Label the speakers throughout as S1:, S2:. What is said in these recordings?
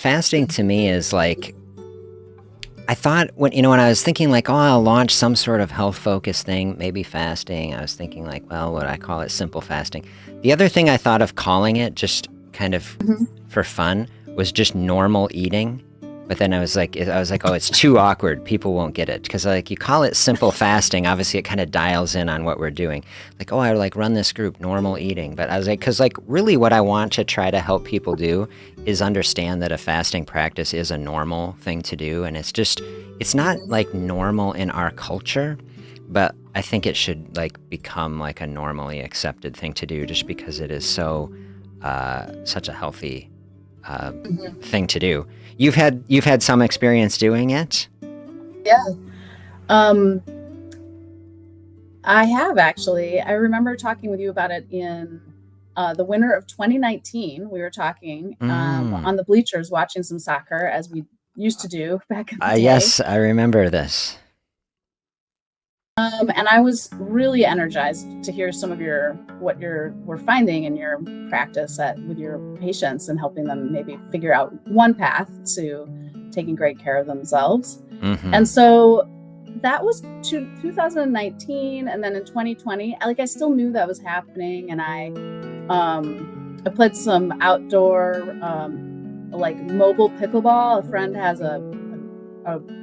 S1: fasting to me is like, I thought when I was thinking like, oh, I'll launch some sort of health focused thing, maybe fasting. I was thinking like, well, would I call it simple fasting? The other thing I thought of calling it just kind of
S2: Mhm.
S1: for fun was just normal eating. But then I was like, oh, it's too awkward. People won't get it because like you call it simple fasting. Obviously, it kind of dials in on what we're doing. Like, oh, I like run this group, normal eating. But I was like, because like really, what I want to try to help people do is understand that a fasting practice is a normal thing to do, and it's not like normal in our culture, but I think it should like become like a normally accepted thing to do, just because it is such a healthy
S2: Mhm.
S1: thing to do. You've had some experience doing it?
S2: Yeah. Um, I have actually. I remember talking with you about it in the winter of 2019. We were talking
S1: Mm.
S2: on the bleachers watching some soccer, as we used to do back in the day.
S1: Yes, I remember this.
S2: And I was really energized to hear some of what were finding in your practice with your patients and helping them maybe figure out one path to taking great care of themselves.
S1: Mm-hmm.
S2: And so that was 2019, and then in 2020, I still knew that was happening, and I played some outdoor like mobile pickleball. A friend has a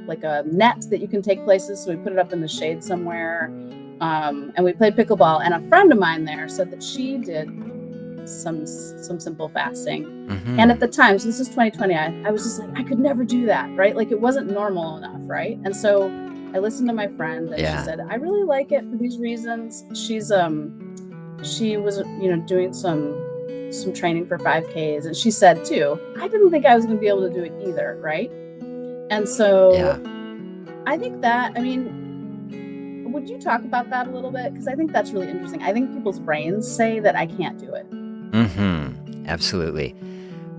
S2: like a net that you can take places, so we put it up in the shade somewhere, and we played pickleball. And a friend of mine there said that she did some simple fasting. And
S1: Mm-hmm.
S2: at the time, so this is 2020, I was just like, I could never do that, right? Like it wasn't normal enough, right? And so I listened to my friend, and she
S1: Yeah.
S2: said, I really like it for these reasons. She was, doing some training for 5Ks, and she said too, I didn't think I was going to be able to do it either, right? And so
S1: Yeah.
S2: I think that, I mean, would you talk about that a little bit? Because I think that's really interesting. I think people's brains say that I can't do it.
S1: Mm-hmm. Absolutely.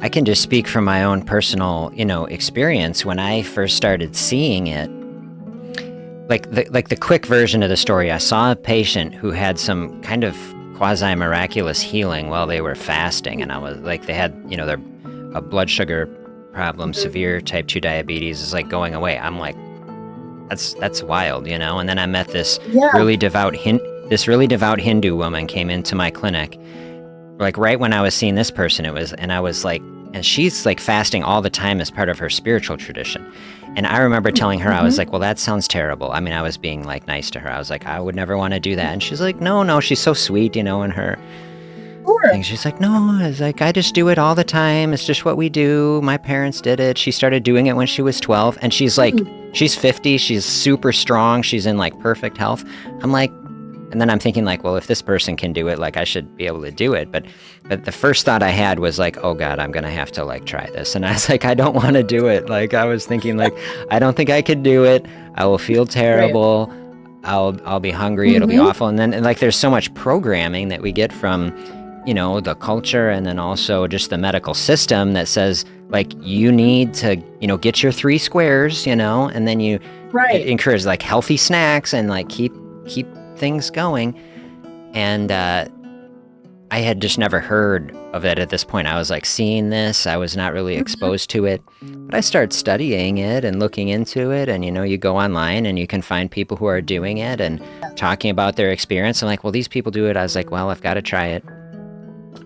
S1: I can just speak from my own personal, experience when I first started seeing it. Like the quick version of the story, I saw a patient who had some kind of quasi miraculous healing while they were fasting, and I was like, they had, their blood sugar problem,
S2: Mhm.
S1: severe type 2 diabetes is like going away. I'm like, that's wild, And then I met
S2: Yeah.
S1: this really devout Hindu woman came into my clinic, like right when I was seeing this person. And I was like, and she's like fasting all the time as part of her spiritual tradition. And I remember telling her, I was
S2: Mhm.
S1: like, well, that sounds terrible. I mean, I was being like nice to her. I was like, I would never want to do that. And she's like, no, she's so sweet, in her
S2: Sure.
S1: thing. She's like, no, it's like, I just do it all the time. It's just what we do. My parents did it. She started doing it when she was 12. And she's like,
S2: Mm.
S1: she's 50. She's super strong. She's in like perfect health. I'm like, and then I'm thinking like, well, if this person can do it, like I should be able to do it. But the first thought I had was like, oh God, I'm going to have to like try this. And I was like, I don't want to do it. Like I was thinking like, I don't think I could do it. I will feel
S2: Right.
S1: terrible. I'll be hungry. It'll be
S2: Mhm.
S1: awful. And like, there's so much programming that we get from, the culture, and then also just the medical system that says like, you need to, get your 3 squares, and then it
S2: Right.
S1: encourages like healthy snacks and like keep things going. And I had just never heard of it at this point. I was like seeing this, I was not really
S2: Mhm.
S1: exposed to it, but I started studying it and looking into it. And you go online and you can find people who are doing it and talking about their experience. I'm like, well, these people do it. I was like, well, I've got to try it.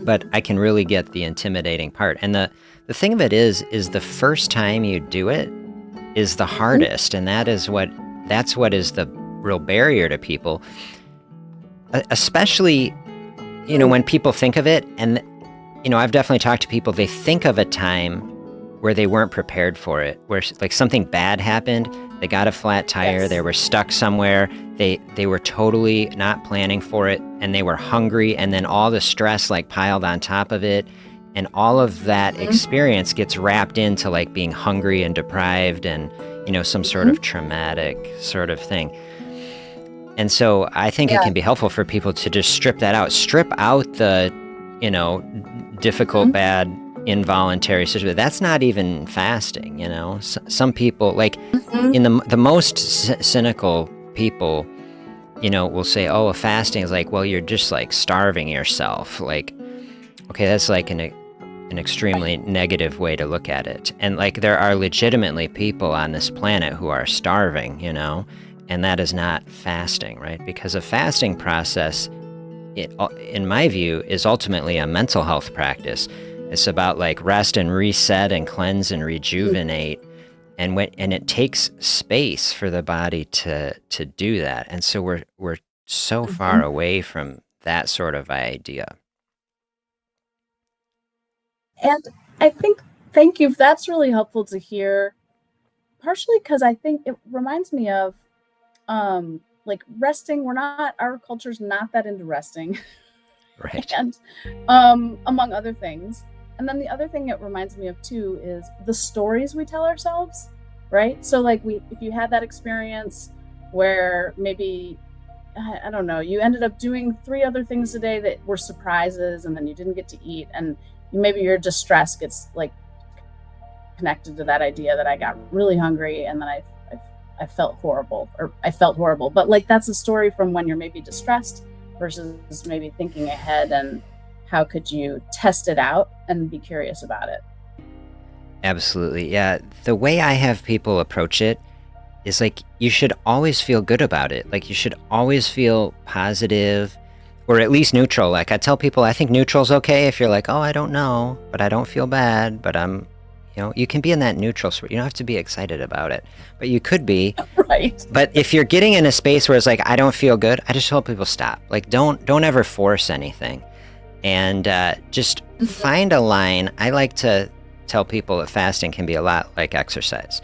S1: But I can really get the intimidating part. And the thing of it is the first time you do it is the
S2: Mhm.
S1: hardest. And that's what is the real barrier to people, especially,
S2: Mm.
S1: when people think of it. And, I've definitely talked to people, they think of a time where they weren't prepared for it, where like something bad happened, they got a flat tire, they
S2: Yes.
S1: were stuck somewhere, they were totally not planning for it, and they were hungry, and then all the stress like piled on top of it, and all of that
S2: Mhm.
S1: experience gets wrapped into like being hungry and deprived and, some sort
S2: Mhm.
S1: of traumatic sort of thing. And so I think it
S2: Yeah.
S1: can be helpful for people to just strip that out, strip out the, difficult,
S2: Mhm.
S1: bad, involuntary situation. That's not even fasting, some people, like
S2: Mhm.
S1: in the most cynical people, will say, oh, a fasting is like, well, you're just like starving yourself. Like, okay, that's like an extremely negative way to look at it. And like there are legitimately people on this planet who are starving, you know, and that is not fasting, right? Because a fasting process, in my view, is ultimately a mental health practice. It's about like rest and reset and cleanse and rejuvenate. And it takes space for the body to do that. And so we're so far away from that sort of idea.
S2: And I think, thank you. That's really helpful to hear, partially because I think it reminds me of like resting. Our culture's not that into resting.
S1: Right.
S2: And among other things. And then the other thing it reminds me of too is the stories we tell ourselves, right? So like if you had that experience where maybe I don't know, you ended up doing 3 other things today that were surprises and then you didn't get to eat, and maybe your distress gets like connected to that idea that I got really hungry and then I felt horrible, but like that's a story from when you're maybe distressed versus maybe thinking ahead and how could you test it out and be curious about it.
S1: Absolutely. Yeah. The way I have people approach it is like you should always feel good about it. Like you should always feel positive or at least neutral. Like I tell people I think neutral's okay if you're like, "Oh, I don't know, but I don't feel bad, but I'm, you know, you can be in that neutral spot. You don't have to be excited about it, but you could be."
S2: Right.
S1: But if you're getting in a space where it's like, "I don't feel good," I just tell people stop. Like don't ever force anything. And just find a line. I like to tell people that fasting can be a lot like exercise.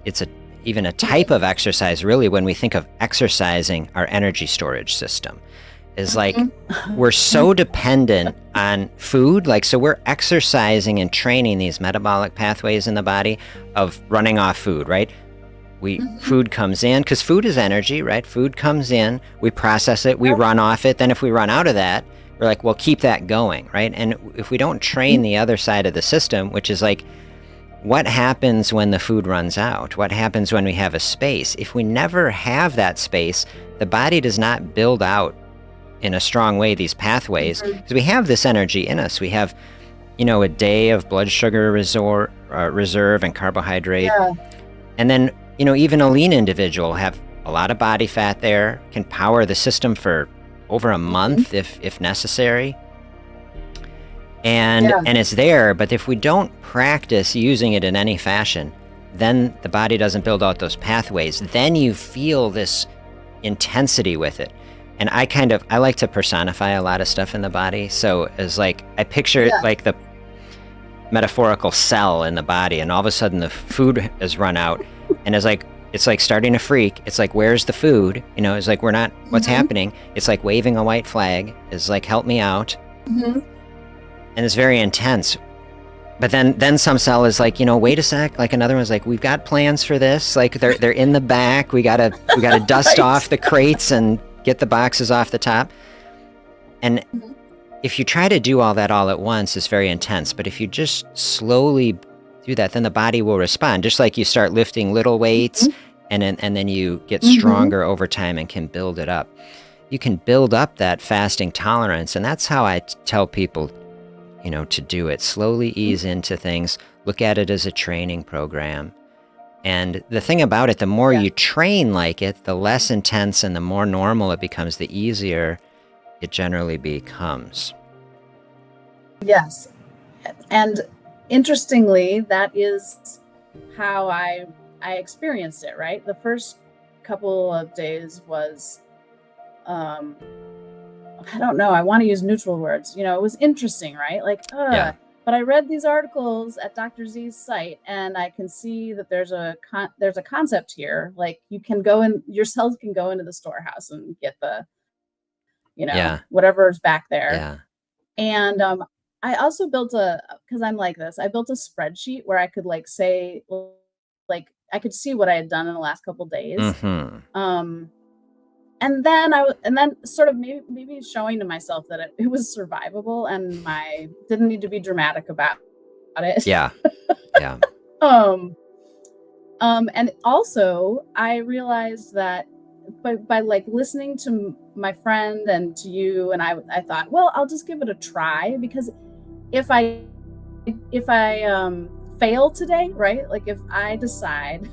S1: It's even a type of exercise, really, when we think of exercising our energy storage system. Is like we're so dependent on food. Like, so we're exercising and training these metabolic pathways in the body of running off food, right? Food comes in, because food is energy, right? Food comes in, we process it, we run off it. Then if we run out of that, we're like, well, keep that going, right? And if we don't train the other side of the system, which is like, what happens when the food runs out? What happens when we have a space? If we never have that space, the body does not build out in a strong way these pathways, because we have this energy in us. We have, you know, a day of blood sugar reserve and carbohydrate.
S2: Yeah.
S1: And then, you know, even a lean individual have a lot of body fat there, can power the system for over a month if necessary. And it's there, but if we don't practice using it in any fashion, then the body doesn't build out those pathways. Then you feel this intensity with it. And I like to personify a lot of stuff in the body. So it's like, I picture it like the metaphorical cell in the body, and all of a sudden the food has run out, and it's like starting to freak. It's like, where's the food? You know, it's like, we're not, what's happening? It's like waving a white flag. It's like, help me out. And it's very intense. But then some cell is like, you know, wait a sec. Like another one's like, we've got plans for this. Like they're in the back. We gotta dust off the crates and get the boxes off the top. And if you try to do all that all at once, it's very intense. But if you just slowly do that, then the body will respond. Just like you start lifting little weights, and then you get stronger over time and can build it up. You can build up that fasting tolerance, and that's how I tell people, you know, to do it. Slowly ease into things. Look at it as a training program. And the thing about it, the more you train like it, the less intense and the more normal it becomes, the easier it generally becomes.
S2: Yes. And interestingly, that is how I experienced it, right? The first couple of days was I don't know, I want to use neutral words. You know, it was interesting, right? Like, but I read these articles at Dr. Z's site, and I can see that there's a concept here. Like, you can go in, your cells can go into the storehouse and get the, you know, whatever's back there.
S1: Yeah.
S2: And I also built because I'm like this, I built a spreadsheet where I could like say, like, I could see what I had done in the last couple days. And then sort of maybe showing to myself that it was survivable, and didn't need to be dramatic about it.
S1: Yeah. Yeah.
S2: And also I realized that by like listening to my friend and to you, and I thought, well, I'll just give it a try, because if I if I fail today, right? Like if I decide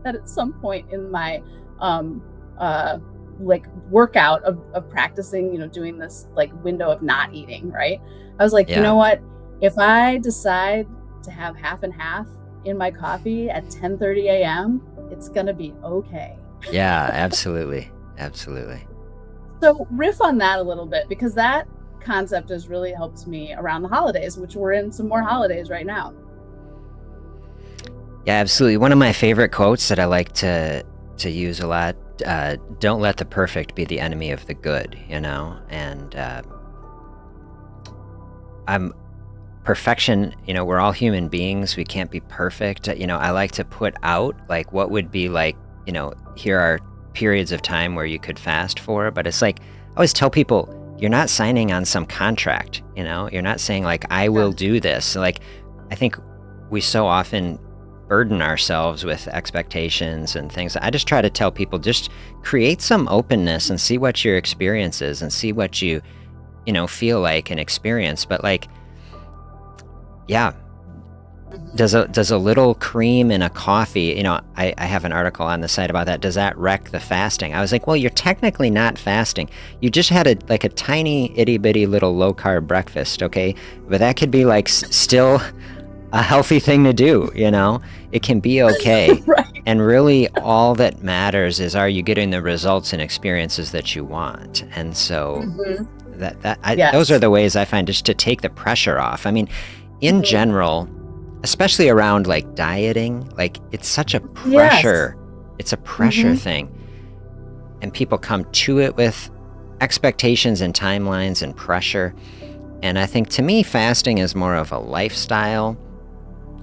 S2: that at some point in my um uh like workout of practicing, doing this like window of not eating, right? I was like, you
S1: Yeah.
S2: know what? If I decide to have half and half in my coffee at 10:30 a.m., it's gonna be okay.
S1: Yeah, absolutely. Absolutely.
S2: So riff on that a little bit because that concept has really helped me around the holidays, which we're in some more holidays right now.
S1: Yeah, absolutely. One of my favorite quotes that I like to use a lot, don't let the perfect be the enemy of the good, and I'm perfection, we're all human beings. We can't be perfect. I like to put out like what would be like, here are periods of time where you could fast for, but it's like I always tell people, you're not signing on some contract, you're not saying like I will
S2: Yeah.
S1: do this. Like I think we so often burden ourselves with expectations and things. I just try to tell people, just create some openness and see what your experience is and see what you feel like and experience. But like, yeah,
S2: Mhm.
S1: does a little cream in a coffee, I have an article on the site about that. Does that wreck the fasting? I was like, well, you're technically not fasting. You just had a tiny itty bitty little low carb breakfast, okay? But that could be like still a healthy thing to do, It can be okay.
S2: Right.
S1: And really all that matters is, are you getting the results and experiences that you want? And so
S2: Mhm.
S1: those are
S2: Yes.
S1: the ways I find just to take the pressure off. I mean, in
S2: Mhm.
S1: general, especially around like dieting, like it's such a
S2: Yes.
S1: pressure. It's a pressure
S2: Mhm.
S1: thing. And people come to it with expectations and timelines and pressure. And I think to me, fasting is more of a lifestyle.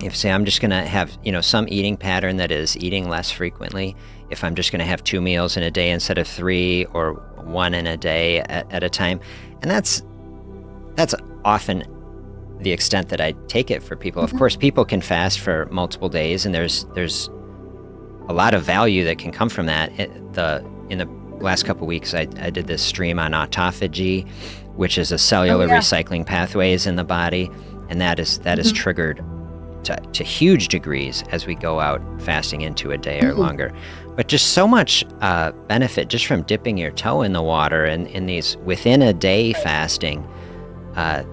S1: If say I'm just going to have, some eating pattern that is eating less frequently, if I'm just going to have 2 meals in a day instead of 3 or one in a day at a time. And that's often the extent that I take it for people. Of
S2: Mhm.
S1: course, people can fast for multiple days, and there's a lot of value that can come from that. In the last couple weeks, I did this stream on autophagy, which is a
S2: Oh,
S1: cellular
S2: yeah.
S1: recycling pathways in the body, and that is
S2: Mhm.
S1: triggered to huge degrees as we go out fasting into a day or
S2: Mhm.
S1: longer. But just so much benefit just from dipping your toe in the water and in these within a day
S2: Right.
S1: fasting. Uh,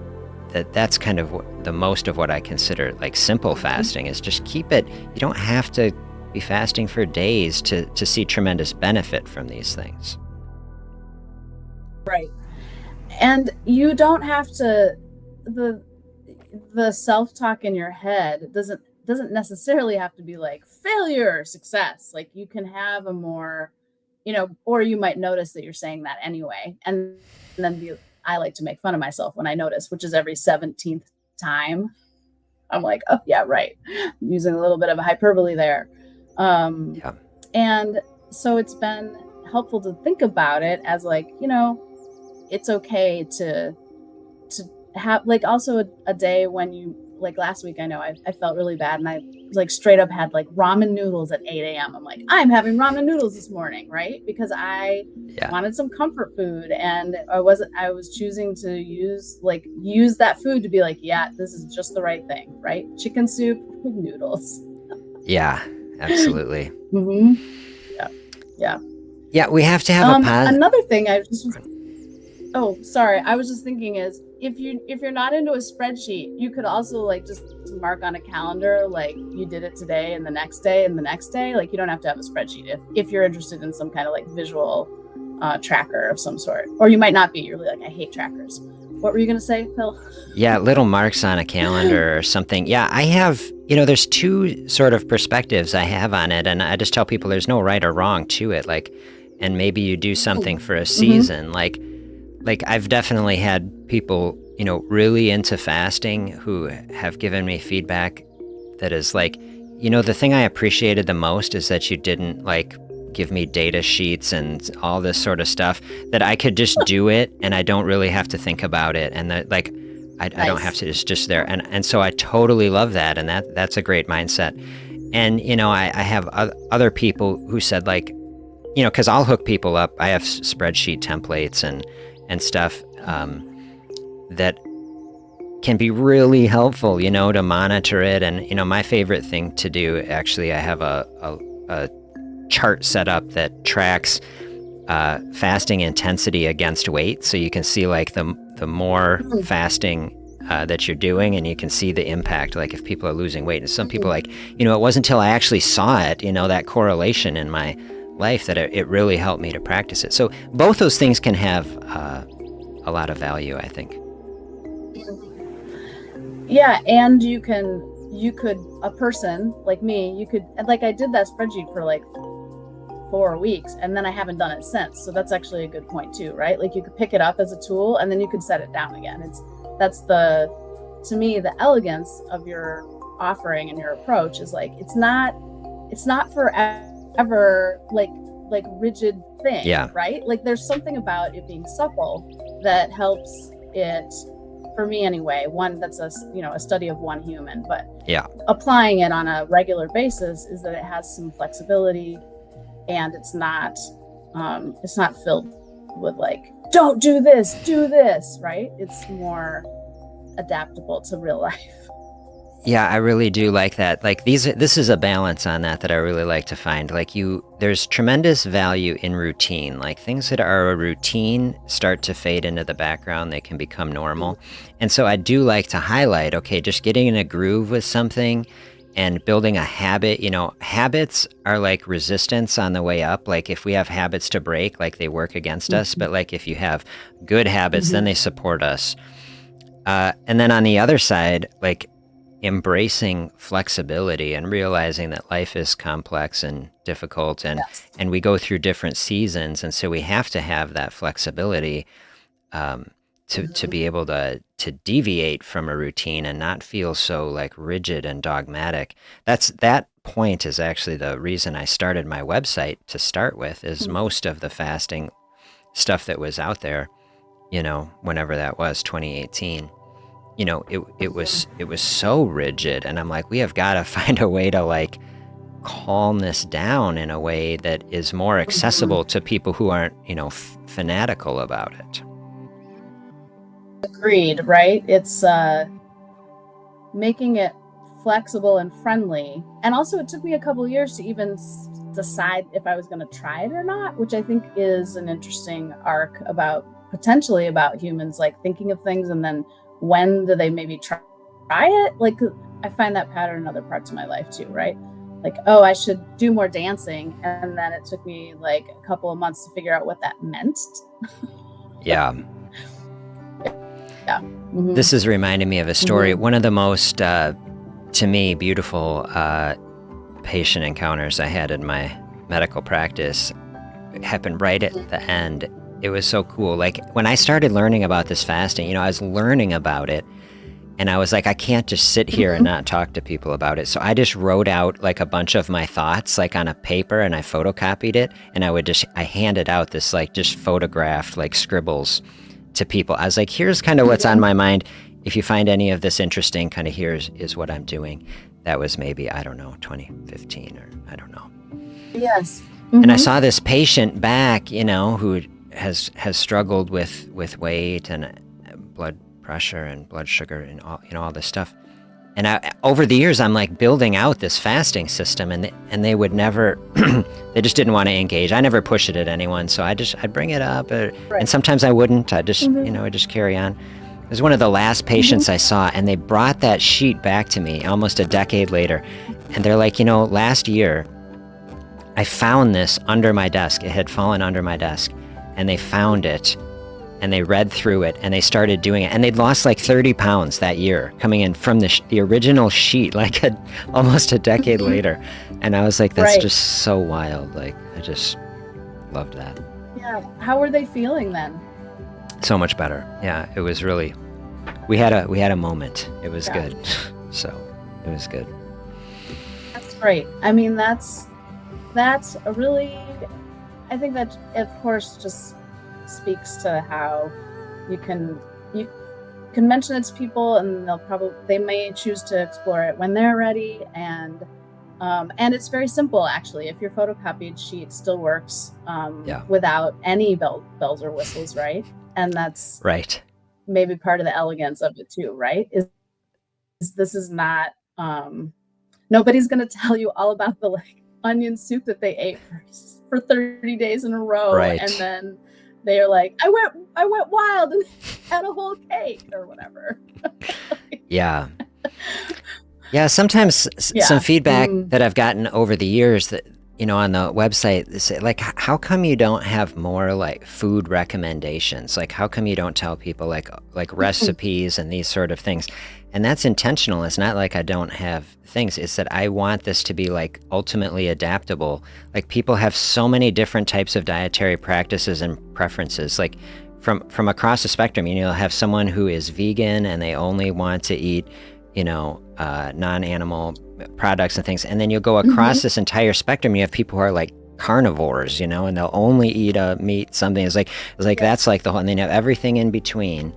S1: that's kind of the most of what I consider like simple
S2: Mhm.
S1: fasting is just keep it. You don't have to be fasting for days to see tremendous benefit from these things.
S2: Right. And you don't have to the the self-talk in your head doesn't necessarily have to be like failure or success. Like you can have a more, or you might notice that you're saying that anyway. And then I like to make fun of myself when I notice, which is every 17th time. I'm like, oh yeah, right. I'm using a little bit of a hyperbole there. Um,
S1: Yeah.
S2: and so it's been helpful to think about it as like, it's okay to have like also a day when you like last week. I know I felt really bad and I like straight up had like ramen noodles at 8 a.m. I'm like, I'm having ramen noodles this morning, right? Because I
S1: Yeah.
S2: wanted some comfort food and I was choosing to use that food to be like, yeah, this is just the right thing, right? Chicken soup with noodles.
S1: Yeah. Absolutely.
S2: Hmm. Yeah. Yeah.
S1: Yeah. We have to have a
S2: Another thing I just Oh, sorry. I was just thinking is if you're not into a spreadsheet, you could also like just mark on a calendar like you did it today and the next day and the next day. Like you don't have to have a spreadsheet if you're interested in some kind of like visual tracker of some sort. Or you might not be. You're really like, I hate trackers. What were you gonna say, Phil?
S1: Yeah, little marks on a calendar or something. Yeah, I have, there's two sort of perspectives I have on it. And I just tell people there's no right or wrong to it. Like, and maybe you do something for a
S2: Mm-hmm.
S1: season. Like I've definitely had people, really into fasting who have given me feedback that is like, the thing I appreciated the most is that you didn't like give me data sheets and all this sort of stuff, that I could just do it and I don't really have to think about it. And that like, I don't have
S2: Nice.
S1: to, it's just there. And so I totally love that. And that's a great mindset. And, I have other people who said like, cause I'll hook people up. I have spreadsheet templates and stuff, that can be really helpful, to monitor it. And, my favorite thing to do, actually, I have a chart set up that tracks fasting intensity against weight. So you can see like the more fasting that you're doing, and you can see the impact, like if people are losing weight. And some people like, it wasn't until I actually saw it, that correlation in my life that it really helped me to practice it. So both those things can have a lot of value, I think.
S2: Yeah, and you could, a person like me, you could, like I did that spreadsheet for like 4 weeks, and then I haven't done it since. So that's actually a good point too, right? Like you could pick it up as a tool, and then you could set it down again. That's to me, the elegance of your offering and your approach is like, it's not forever like rigid thing,
S1: Yeah.
S2: right? Like there's something about it being supple that helps it, for me anyway. One, that's a study of one human, but
S1: Yeah.
S2: applying it on a regular basis is that it has some flexibility, and it's not filled with like, don't do this, right? It's more adaptable to real life.
S1: Yeah, I really do like that. Like this is a balance on that I really like to find. Like there's tremendous value in routine. Like things that are a routine start to fade into the background. They can become normal. And so I do like to highlight, okay, just getting in a groove with something and building a habit. Habits are like resistance on the way up. Like if we have habits to break, like they work against us. But like if you have good habits, then they support us. And then on the other side, like embracing flexibility and realizing that life is complex and difficult, and we go through different seasons, and so we have to have that flexibility to be able to deviate from a routine and not feel so like rigid and dogmatic. That point is actually the reason I started my website to start with. Is most of the fasting stuff that was out there, whenever that was, 2018, it was so rigid, and I'm like, we have got to find a way to like calm this down in a way that is more accessible to people who aren't, fanatical about it.
S2: Agreed, right? It's making it flexible and friendly. And also it took me a couple of years to even decide if I was going to try it or not, which I think is an interesting arc potentially about humans, like thinking of things and then when do they maybe try it? Like I find that pattern in other parts of my life too, right? Like, oh, I should do more dancing. And then it took me like a couple of months to figure out what that meant.
S1: Yeah.
S2: Yeah. Mm-hmm.
S1: This is reminding me of a story. One of the most, to me, beautiful patient encounters I had in my medical practice happened right at the end. It was so cool. Like when I started learning about this fasting, I was learning about it, and I was like, I can't just sit here and not talk to people about it. So I just wrote out like a bunch of my thoughts like on a paper, and I photocopied it, and I handed out this like just photographed like scribbles to people. I was like, here's kind of what's on my mind. If you find any of this interesting, kind of here is what I'm doing. That was maybe, I don't know, 2015 or I don't know.
S2: Yes.
S1: And I saw this patient back, who has struggled with weight and blood pressure and blood sugar and all this stuff. And over the years, I'm like building out this fasting system, and they would never, they just didn't want to engage. I never push it at anyone, so I'd bring it up, and sometimes I wouldn't. I just, I'd just carry on. It was one of the last patients I saw, and they brought that sheet back to me almost a decade later, and they're like, last year, I found this under my desk. It had fallen under my desk, and they found it. And they read through it, and they started doing it. And they'd lost like 30 pounds that year coming in from the original sheet, like almost a decade later. And I was like, that's just so wild. Like, I just loved that.
S2: Yeah. How were they feeling then?
S1: So much better. Yeah, it was really, we had a moment. It was good. So it was good.
S2: That's great. I mean, that's a really, I think that of course just speaks to how you can mention it to people, and they may choose to explore it when they're ready, and it's very simple actually. If your photocopied sheet still works without any bells or whistles, right? And that's
S1: right.
S2: maybe part of the elegance of it too, right? Is this is not, nobody's gonna tell you all about the, like, onion soup that they ate for 30 days in a row, and
S1: Right.
S2: then they're like, "I went wild and had a whole cake," or whatever.
S1: Yeah. Yeah, sometimes some
S2: Yeah.
S1: feedback that I've gotten over the years that, on the website, they say, like, how come you don't have more like food recommendations? Like, how come you don't tell people like
S2: Mhm.
S1: recipes and these sort of things? And that's intentional. It's not like I don't have things. It's that I want this to be like ultimately adaptable. Like people have so many different types of dietary practices and preferences. Like from across the spectrum, you'll have someone who is vegan and they only want to eat non-animal products and things. And then you'll go across
S2: Mhm.
S1: this entire spectrum. You have people who are like carnivores, and they'll only eat meat, something. It's like
S2: Yeah.
S1: that's like the whole, and then you have everything in between.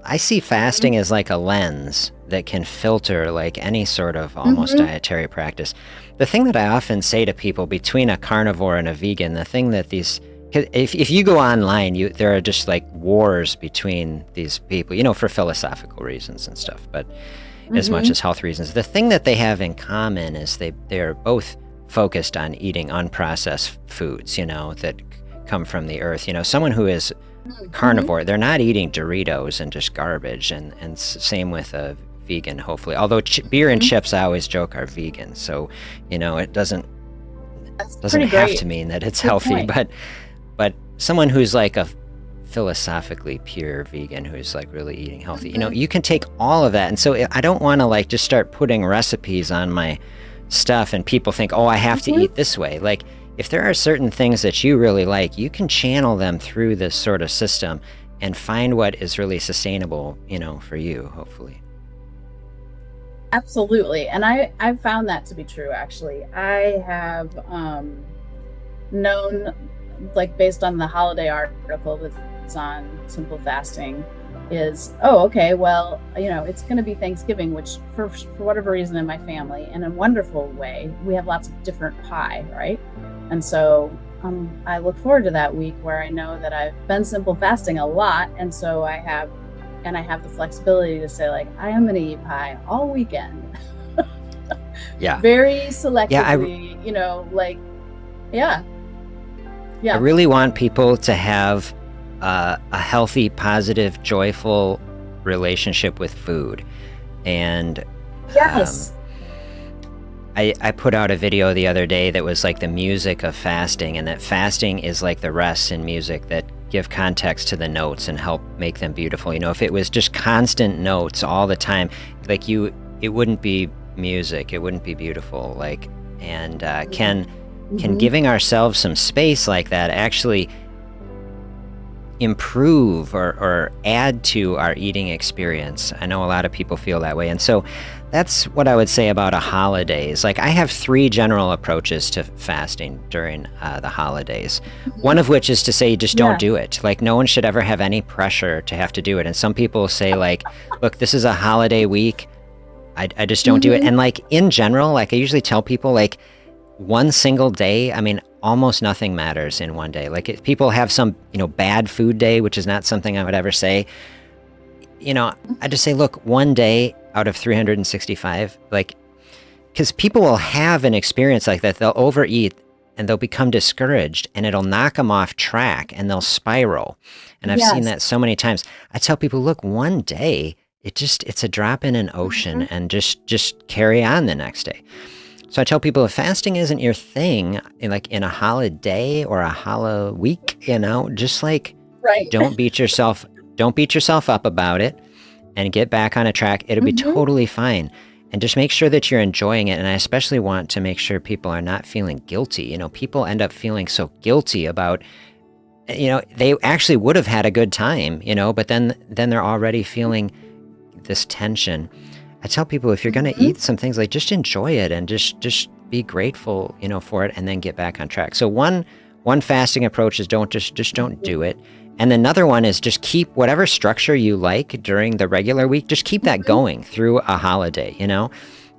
S1: I see
S2: Mhm.
S1: fasting as like a lens that can filter like any sort of almost
S2: Mhm.
S1: dietary practice. The thing that I often say to people between a carnivore and a vegan, the thing that 'cause if you go online, there are just like wars between these people, for philosophical reasons and stuff, but as much
S2: Mhm.
S1: as health reasons. The thing that they have in common is they're both focused on eating unprocessed foods, that come from the earth. Someone who is
S2: Mhm.
S1: carnivore, they're not eating Doritos and just garbage, and same with a vegan, hopefully. Although beer and
S2: Mhm.
S1: chips, I always joke, are vegan, so it doesn't
S2: That's
S1: doesn't
S2: pretty
S1: have to
S2: great.
S1: mean that it's
S2: Good
S1: healthy,
S2: point.
S1: but someone who's like a philosophically pure vegan who's like really eating healthy,
S2: Mhm.
S1: you can take all of that. And so I don't want to like just start putting recipes on my stuff and people think, oh, I have to
S2: Mhm.
S1: eat this way. Like if there are certain things that you really like, you can channel them through this sort of system and find what is really sustainable, for you, hopefully.
S2: Absolutely, and I've found that to be true, actually. I have, known, like, based on the holiday article that's on simple fasting, is, oh, okay, well, it's going to be Thanksgiving, which for whatever reason in my family, in a wonderful way, we have lots of different pie, right? And so I look forward to that week where I know that I've been simple fasting a lot, and so I have the flexibility to say, like, I am going to eat pie all weekend,
S1: Yeah.
S2: very
S1: Yeah.
S2: selectively, like, yeah,
S1: I
S2: yeah.
S1: really want people to have a healthy, positive, joyful relationship with food. And um,
S2: Yes.
S1: I put out a video the other day that was like the music of fasting, and that fasting is like the rests in music that give context to the notes and help make them beautiful. If it was just constant notes all the time, like it wouldn't be music, it wouldn't be beautiful. Like, and can
S2: Mhm.
S1: giving ourselves some space like that actually improve or add to our eating experience? I know a lot of people feel that way. And so that's what I would say about a holidays. Like I have three general approaches to fasting during the holidays. One
S2: Mhm.
S1: of which is to say, just don't
S2: Yeah.
S1: do it. Like no one should ever have any pressure to have to do it. And some people say like, look, this is a holiday week. I just don't do it.
S2: Mhm.
S1: And like in general, like I usually tell people like, one single day, I mean, almost nothing matters in one day. Like if people have some, bad food day, which is not something I would ever say, I just say, look, one day out of 365, like, because people will have an experience like that. They'll overeat and they'll become discouraged and it'll knock them off track and they'll spiral. And I've seen
S2: Yes.
S1: that so many times. I tell people, look, one day, it's a drop in an ocean
S2: Mhm.
S1: and just carry on the next day. So I tell people if fasting isn't your thing, like in a holiday or a hollow week, just like
S2: Right.
S1: don't beat yourself don't beat yourself up about it and get back on a track. It'll be
S2: Mhm.
S1: totally fine. And just make sure that you're enjoying it. And I especially want to make sure people are not feeling guilty. People end up feeling so guilty about, they actually would have had a good time, but then they're already feeling this tension. I tell people if you're going to
S2: Mhm.
S1: eat some things, like just enjoy it and just be grateful, for it and then get back on track. So one fasting approach is just don't
S2: Mhm.
S1: do it. And another one is just keep whatever structure you like during the regular week, just keep that
S2: Mhm.
S1: going through a holiday.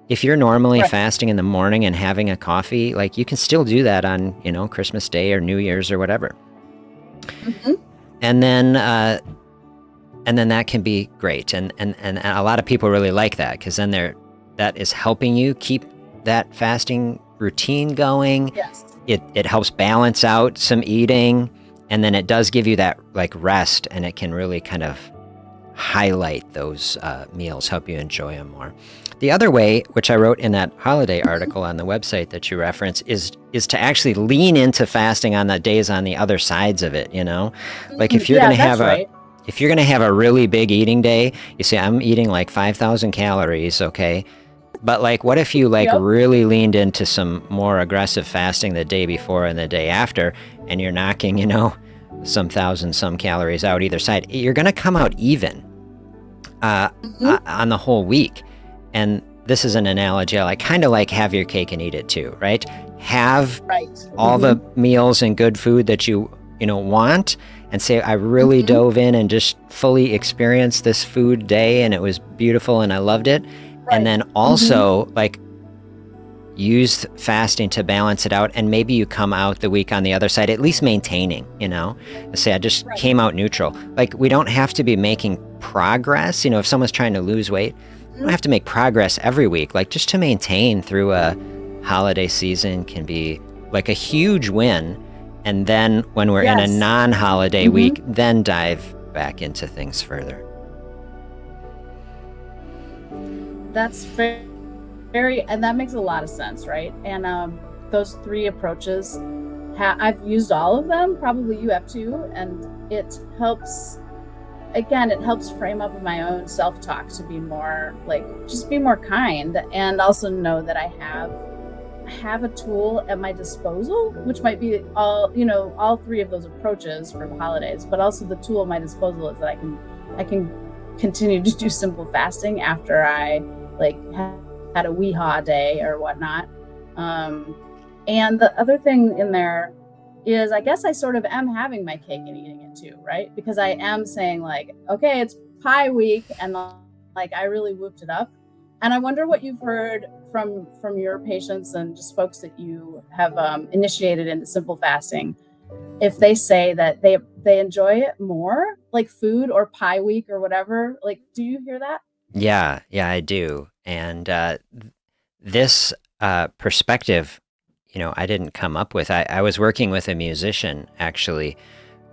S1: If you're normally
S2: Right.
S1: fasting in the morning and having a coffee, like you can still do that on, Christmas Day or New Year's or whatever.
S2: Mhm.
S1: And then and then that can be great. And a lot of people really like that, because then that is helping you keep that fasting routine going.
S2: Yes.
S1: It helps balance out some eating, and then it does give you that like rest, and it can really kind of highlight those meals, help you enjoy them more. The other way, which I wrote in that holiday article on the website that you reference, is to actually lean into fasting on the days on the other sides of it, you know? Like if you're going to have if you're going to have a really big eating day, you say, I'm eating like 5,000 calories, okay? But like, what if you like really leaned into some more aggressive fasting the day before and the day after, and you're knocking, you know, some calories out either side? You're going to come out even on the whole week. And this is an analogy I like, kind of like have your cake and eat it too, right? Have all the meals and good food that you want, and say, I really dove in and just fully experienced this food day, and it was beautiful and I loved it. And then also like use fasting to balance it out, and maybe you come out the week on the other side, at least maintaining, say I just came out neutral. Like, we don't have to be making progress. If someone's trying to lose weight, you don't have to make progress every week. Like, just to maintain through a holiday season can be like a huge win. And then when we're in a non-holiday week, then dive back into things further.
S2: That's very, and that makes a lot of sense, right? And those three approaches, I've used all of them. Probably you have too. And it helps, again, it helps frame up my own self-talk to be more just be more kind, and also know that I have a tool at my disposal, which might be all three of those approaches for the holidays, but also the tool at my disposal is that I can continue to do simple fasting after I had a weehaw day or whatnot. And the other thing in there is, I guess I sort of am having my cake and eating it too, right? Because I am saying okay, it's pie week, and I really whooped it up. And I wonder what you've heard from your patients and just folks that you have initiated into simple fasting, if they say that they enjoy it more, like food or pie week or whatever. Do you hear that?
S1: Yeah, I do. And this perspective, I didn't come up with. I was working with a musician, actually,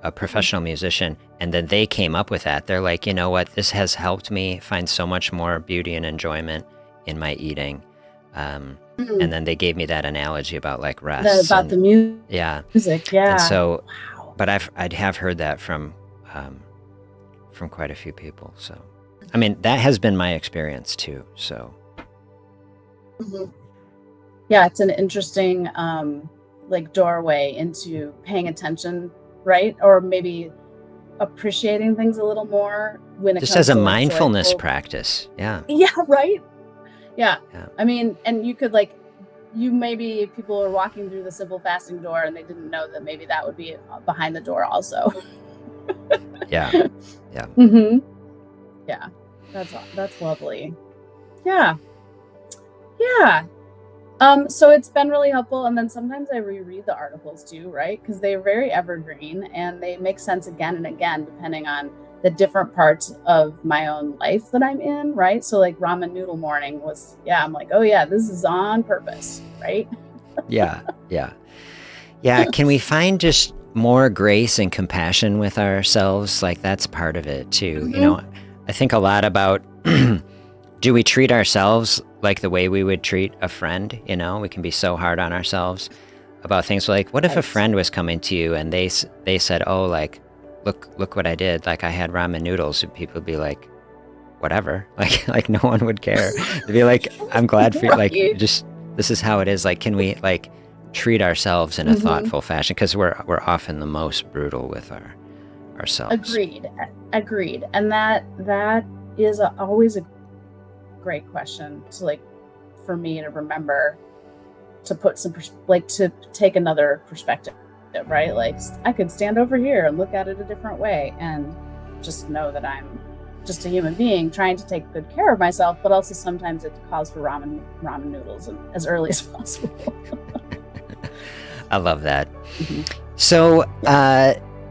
S1: a professional musician, and then they came up with that. They're like, you know what, this has helped me find so much more beauty and enjoyment in my eating. And then they gave me that analogy about rest.
S2: About the music.
S1: Yeah.
S2: Yeah.
S1: And so, but I'd have heard that from quite a few people. So, I mean, that has been my experience too. So.
S2: Yeah, it's an interesting doorway into paying attention, right? Or maybe appreciating things a little more when it
S1: just
S2: comes
S1: as a
S2: to
S1: mindfulness practice. Yeah.
S2: Yeah, right. Yeah. I mean, and you could maybe people are walking through the simple fasting door and they didn't know that maybe that would be behind the door also.
S1: Yeah.
S2: Yeah. That's lovely. Yeah. So it's been really helpful. And then sometimes I reread the articles too, right? Because they're very evergreen and they make sense again and again, depending on the different parts of my own life that I'm in, right? So ramen noodle morning was, I'm like, oh yeah, this is on purpose, right?
S1: Yeah. Can we find just more grace and compassion with ourselves? That's part of it too. I think a lot about, do we treat ourselves like the way we would treat a friend? We can be so hard on ourselves about things like, what if a friend was coming to you and they said, oh, look what I did. I had ramen noodles, and people would be like, whatever. Like no one would care. They'd be like, I'm glad for you. Just, this is how it is. Can we treat ourselves in a thoughtful fashion? Because we're often the most brutal with ourselves.
S2: Agreed. And that is always a great question to for me to remember, to put some to take another perspective, right? I could stand over here and look at it a different way and just know that I'm just a human being trying to take good care of myself, but also sometimes it calls for ramen noodles as early as possible.
S1: I love that. So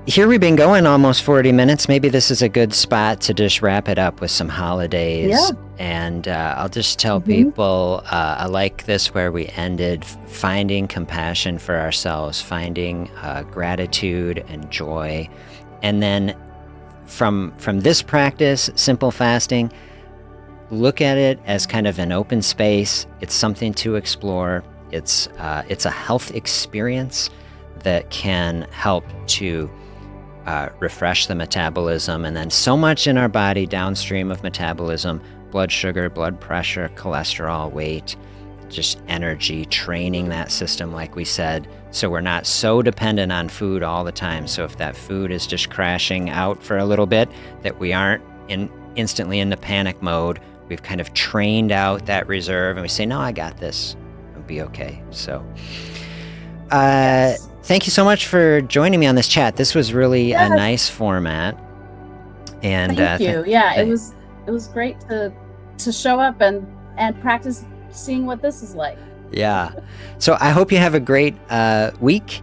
S1: here we've been going almost 40 minutes. Maybe this is a good spot to just wrap it up with some holidays.
S2: Yeah.
S1: And I'll just tell
S2: Mhm.
S1: people, I like this where we ended, finding compassion for ourselves, finding gratitude and joy. And then from this practice, simple fasting, look at it as kind of an open space. It's something to explore. It's a health experience that can help to refresh the metabolism. And then so much in our body downstream of metabolism: blood sugar, blood pressure, cholesterol, weight, just energy, training that system, like we said, so we're not so dependent on food all the time. So if that food is just crashing out for a little bit, that we aren't instantly into panic mode. We've kind of trained out that reserve, and we say, no, I got this. It'll be okay. So
S2: Yes.
S1: thank you so much for joining me on this chat. This was really a
S2: Yes.
S1: nice format. And
S2: Thank you. Yeah, it was great to show up and practice seeing what this is like.
S1: yeah. So I hope you have a great week,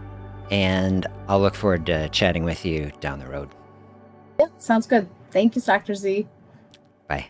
S1: and I'll look forward to chatting with you down the road.
S2: Yeah, sounds good. Thank you, Dr. Z.
S1: Bye.